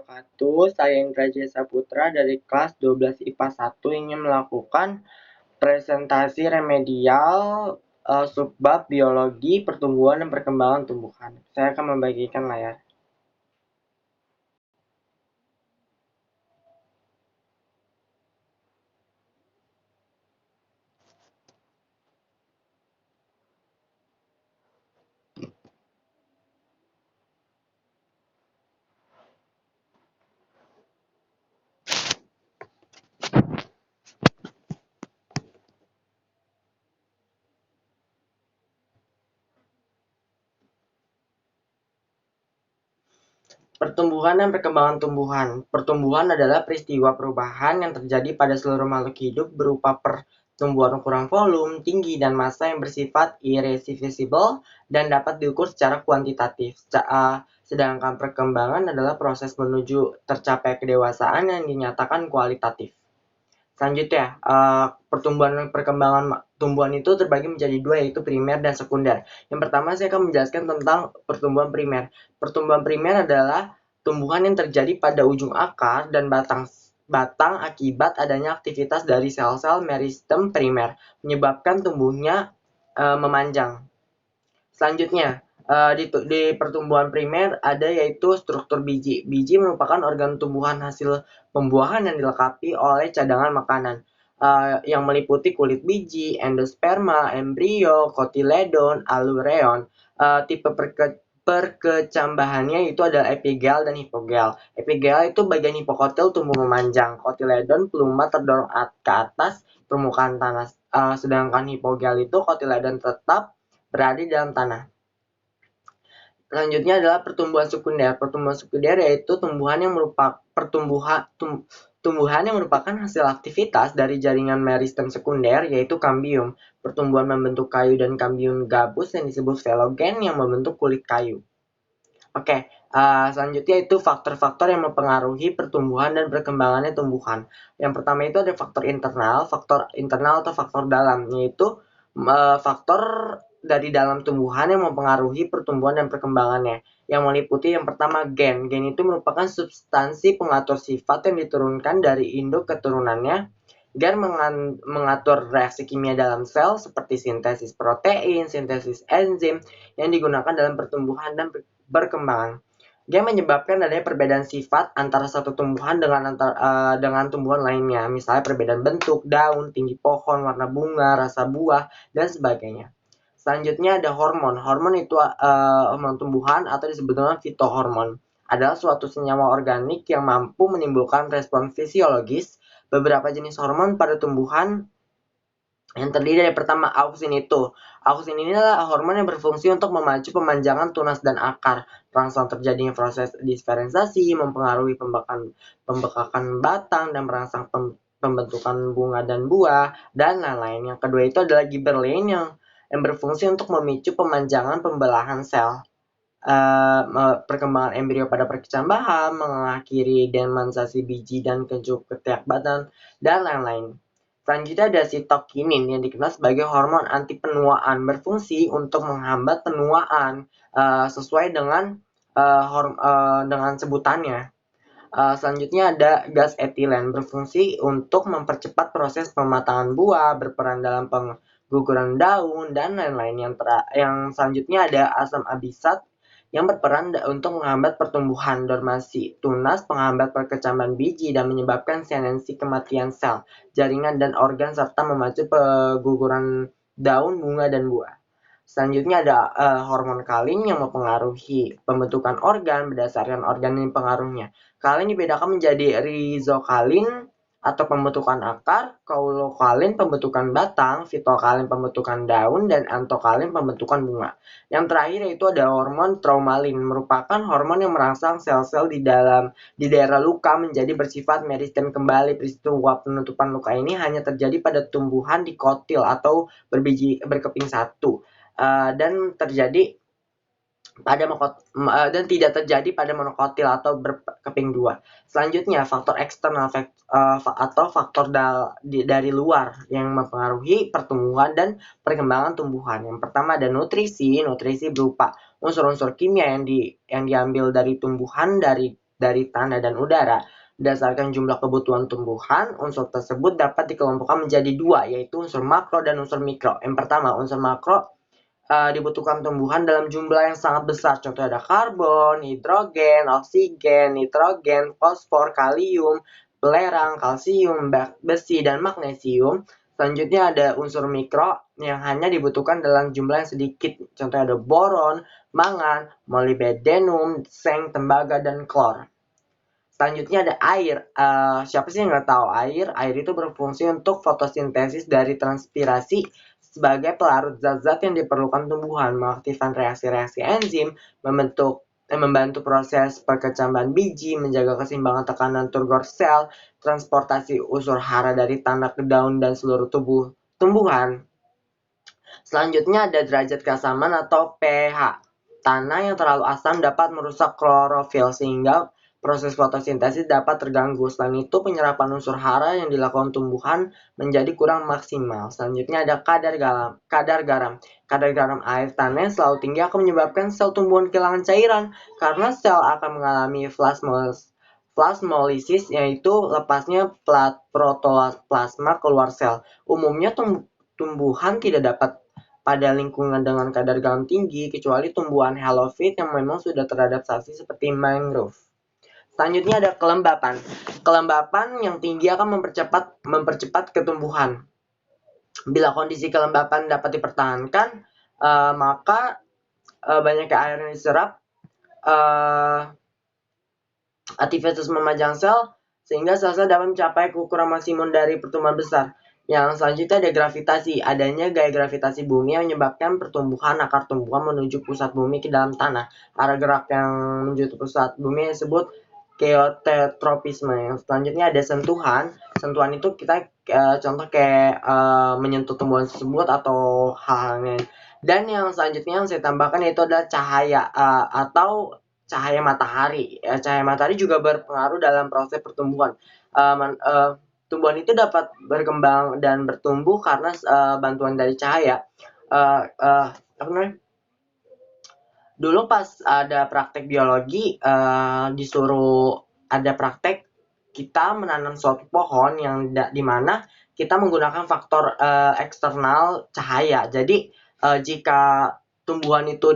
wabarakatuh. Saya Indra Jaya Saputra dari kelas 12 IPA 1 ingin melakukan presentasi remedial subbab biologi pertumbuhan dan perkembangan tumbuhan. Saya akan membagikan layar. Pertumbuhan dan perkembangan tumbuhan. Pertumbuhan adalah peristiwa perubahan yang terjadi pada seluruh makhluk hidup berupa pertumbuhan ukuran volume, tinggi, dan massa yang bersifat irreversible dan dapat diukur secara kuantitatif. Sedangkan perkembangan adalah proses menuju tercapai kedewasaan yang dinyatakan kualitatif. Selanjutnya, pertumbuhan dan perkembangan tumbuhan itu terbagi menjadi dua, yaitu primer dan sekunder. Yang pertama, saya akan menjelaskan tentang pertumbuhan primer. Pertumbuhan primer adalah tumbuhan yang terjadi pada ujung akar dan batang akibat adanya aktivitas dari sel-sel meristem primer, menyebabkan tumbuhnya memanjang. Selanjutnya, di pertumbuhan primer ada yaitu struktur biji. Biji merupakan organ tumbuhan hasil pembuahan yang dilengkapi oleh cadangan makanan yang meliputi kulit biji, endosperma, embrio, kotiledon, alureon. Tipe perkecambahannya itu adalah epigel dan hipogel. Epigel itu bagian hipokotil tumbuh memanjang. Kotiledon peluma terdorong ke atas permukaan tanah. Sedangkan hipogel itu kotiledon tetap berada di dalam tanah. Selanjutnya adalah pertumbuhan sekunder. Pertumbuhan sekunder yaitu tumbuhan yang merupakan hasil aktivitas dari jaringan meristem sekunder, yaitu kambium. Pertumbuhan membentuk kayu dan kambium gabus yang disebut velogen yang membentuk kulit kayu. Oke, selanjutnya itu faktor-faktor yang mempengaruhi pertumbuhan dan perkembangannya tumbuhan. Yang pertama itu ada faktor internal atau faktor dalam, yaitu faktor dari dalam tumbuhan yang mempengaruhi pertumbuhan dan perkembangannya, yang meliputi yang pertama gen. Gen itu merupakan substansi pengatur sifat yang diturunkan dari induk keturunannya. Gen mengatur reaksi kimia dalam sel seperti sintesis protein, sintesis enzim yang digunakan dalam pertumbuhan dan perkembangan. Gen menyebabkan adanya perbedaan sifat antara satu tumbuhan dengan tumbuhan lainnya, misalnya perbedaan bentuk, daun, tinggi pohon, warna bunga, rasa buah, dan sebagainya. Selanjutnya ada hormon. Hormon itu hormon tumbuhan atau disebut dengan fitohormon. Adalah suatu senyawa organik yang mampu menimbulkan respon fisiologis. Beberapa jenis hormon pada tumbuhan yang terdiri dari pertama auksin itu. Auksin ini adalah hormon yang berfungsi untuk memacu pemanjangan tunas dan akar. Merangsang terjadinya proses diferensiasi, mempengaruhi pembekakan batang, dan merangsang pembentukan bunga dan buah, dan lain-lain. Yang kedua itu adalah gibberellin yang berfungsi untuk memicu pemanjangan pembelahan sel, perkembangan embrio pada perkecambahan, mengakhiri demansasi biji dan kencur ketiak badan, dan lain-lain. Selanjutnya ada sitokinin yang dikenal sebagai hormon anti penuaan, berfungsi untuk menghambat penuaan sesuai dengan sebutannya. Selanjutnya ada gas etilen, berfungsi untuk mempercepat proses pematangan buah, berperan dalam pengguguran daun, dan lain-lain. Yang selanjutnya ada asam abisat yang berperan untuk menghambat pertumbuhan, dormasi tunas, penghambat perkecambahan biji, dan menyebabkan sianensi kematian sel, jaringan, dan organ, serta memacu pengguguran daun, bunga, dan buah. Selanjutnya ada hormon kalin yang mempengaruhi pembentukan organ berdasarkan organ yang pengaruhnya. Kalin dibedakan menjadi rizokalin atau pembentukan akar, kaulokalin pembentukan batang, fitokalin pembentukan daun, dan antokalin pembentukan bunga. Yang terakhir yaitu ada hormon traumalin, merupakan hormon yang merangsang sel-sel di daerah luka menjadi bersifat meristem kembali. Peristiwa penutupan luka ini hanya terjadi pada tumbuhan dikotil atau berkeping satu. Dan tidak terjadi pada monokotil atau berkeping dua. Selanjutnya faktor eksternal atau faktor dari luar yang mempengaruhi pertumbuhan dan perkembangan tumbuhan. Yang pertama ada nutrisi berupa unsur-unsur kimia yang diambil dari tumbuhan dari tanah dan udara. Berdasarkan jumlah kebutuhan tumbuhan, unsur tersebut dapat dikelompokkan menjadi dua, yaitu unsur makro dan unsur mikro. Yang pertama, unsur makro dibutuhkan tumbuhan dalam jumlah yang sangat besar. Contoh ada karbon, hidrogen, oksigen, nitrogen, fosfor, kalium, belerang, kalsium, besi, dan magnesium. Selanjutnya ada unsur mikro yang hanya dibutuhkan dalam jumlah yang sedikit. Contohnya ada boron, mangan, molybdenum, seng, tembaga, dan klor. Selanjutnya ada air. Siapa sih yang nggak tahu air? Air itu berfungsi untuk fotosintesis dari transpirasi sebagai pelarut zat-zat yang diperlukan tumbuhan, mengaktifkan reaksi-reaksi enzim, membantu proses perkecambahan biji, menjaga keseimbangan tekanan turgor sel, transportasi unsur hara dari tanah ke daun dan seluruh tubuh tumbuhan. Selanjutnya ada derajat keasaman atau pH. Tanah yang terlalu asam dapat merusak klorofil sehingga proses fotosintesis dapat terganggu. Selain itu, penyerapan unsur hara yang dilakukan tumbuhan menjadi kurang maksimal. Selanjutnya ada kadar garam. Kadar garam air tanah yang selalu tinggi akan menyebabkan sel tumbuhan kehilangan cairan karena sel akan mengalami plasmolisis, yaitu lepasnya protoplasma keluar sel. Umumnya tumbuhan tidak dapat pada lingkungan dengan kadar garam tinggi, kecuali tumbuhan halofit yang memang sudah teradaptasi seperti mangrove. Selanjutnya ada kelembapan. Kelembapan yang tinggi akan mempercepat ketumbuhan. Bila kondisi kelembapan dapat dipertahankan, maka banyaknya air yang diserap, aktivitas memajang sel, sehingga sel-sel dapat mencapai ukuran maksimum dari pertumbuhan besar. Yang selanjutnya ada gravitasi. Adanya gaya gravitasi bumi yang menyebabkan pertumbuhan akar tumbuhan menuju pusat bumi ke dalam tanah. Arah gerak yang menuju pusat bumi disebut geotropisme. Yang selanjutnya ada sentuhan. Sentuhan itu kita contoh kayak menyentuh tumbuhan tersebut atau hal lain. Dan yang selanjutnya yang saya tambahkan yaitu adalah cahaya atau cahaya matahari. Cahaya matahari juga berpengaruh dalam proses pertumbuhan. Tumbuhan itu dapat berkembang dan bertumbuh karena bantuan dari cahaya. Apa namanya? Dulu pas ada praktek biologi, disuruh ada praktek kita menanam suatu pohon yang dimana kita menggunakan faktor eksternal cahaya. Jadi jika tumbuhan itu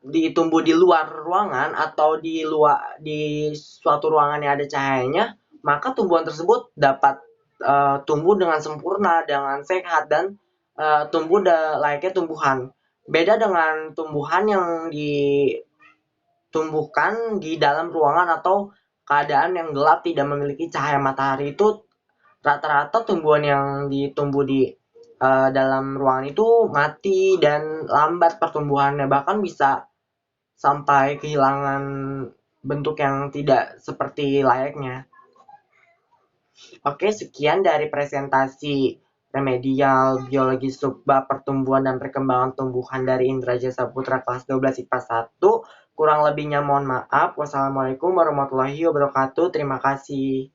ditumbuh di luar ruangan atau di suatu ruangan yang ada cahayanya, maka tumbuhan tersebut dapat tumbuh dengan sempurna, dengan sehat, dan tumbuh layaknya tumbuhan. Beda dengan tumbuhan yang ditumbuhkan di dalam ruangan atau keadaan yang gelap tidak memiliki cahaya matahari, itu rata-rata tumbuhan yang ditumbuh di dalam ruangan itu mati dan lambat pertumbuhannya, bahkan bisa sampai kehilangan bentuk yang tidak seperti layaknya. Oke, sekian dari presentasi remedial biologi subbab pertumbuhan dan perkembangan tumbuhan dari Indra Jasa Putra kelas 12 IPA 1. Kurang lebihnya mohon maaf. Wassalamualaikum warahmatullahi wabarakatuh. Terima kasih.